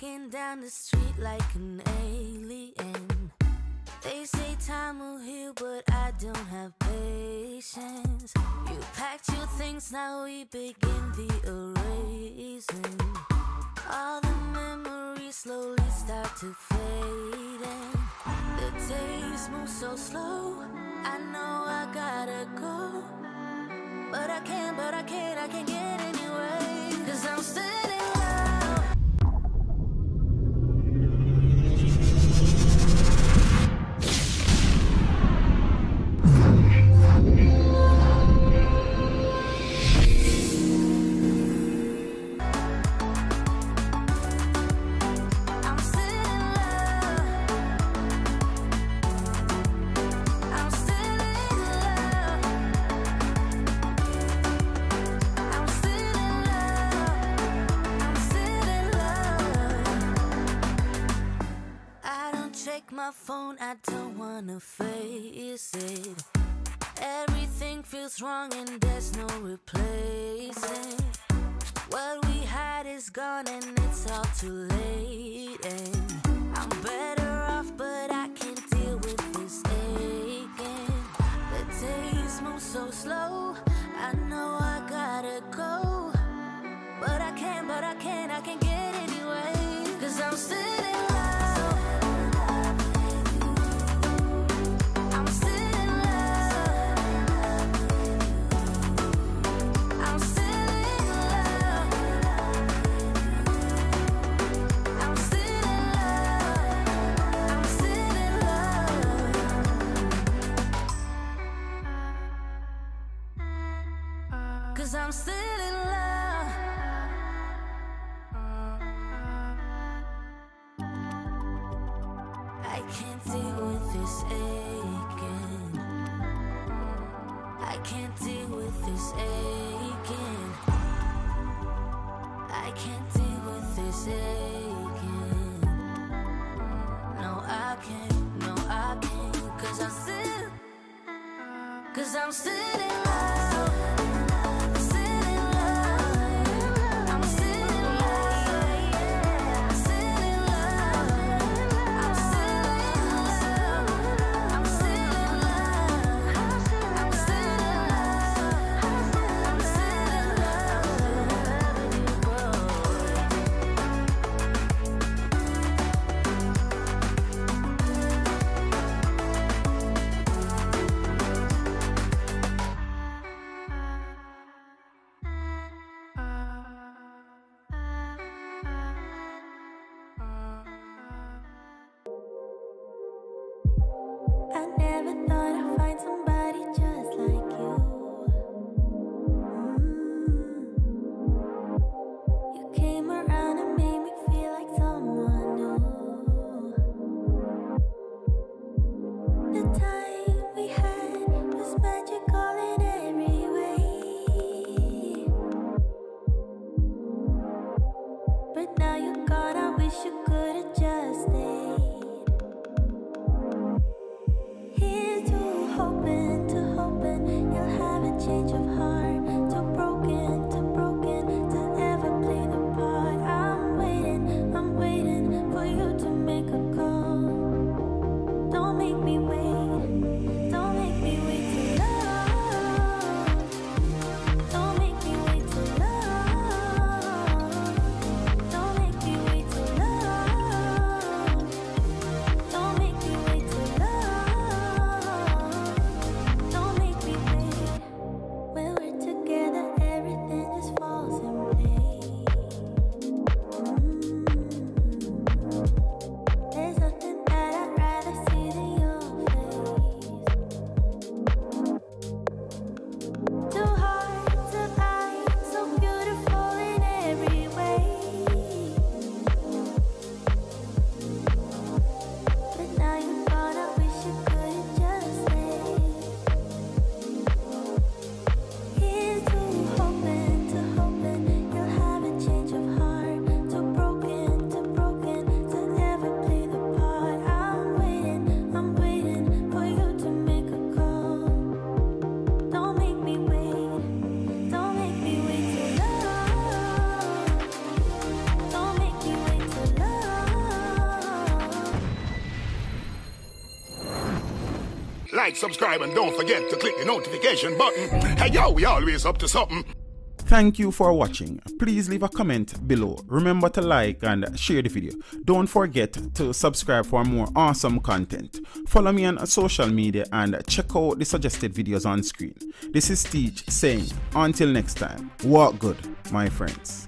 walking down the street like an alien. They say time will heal, but I don't have patience. You packed your things, now we begin the erasing. All the memories slowly start to fade, and the days move so slow. I know I gotta go, but I can't get anyway. 'Cause I'm still in love. My phone, I don't wanna face it. Everything feels wrong and there's no replacing. What we had is gone and it's all too late. And I'm better off, but I can't deal with this aching. The days move so slow. I know I gotta go, but I can't get anyway. 'Cause I'm still in love. I'm still in love. I can't deal with this aching. I can't deal with this aching. I can't deal with this aching. No, I can't. No, I can't. 'Cause I'm still in love. like, subscribe, and don't forget to click the notification button. Hey yo, we always up to something. Thank you for watching. Please leave a comment below. Remember to like and share the video. Don't forget to subscribe for more awesome content. Follow me on social media and check out the suggested videos on screen. This is Teach saying, until next time, walk good, my friends.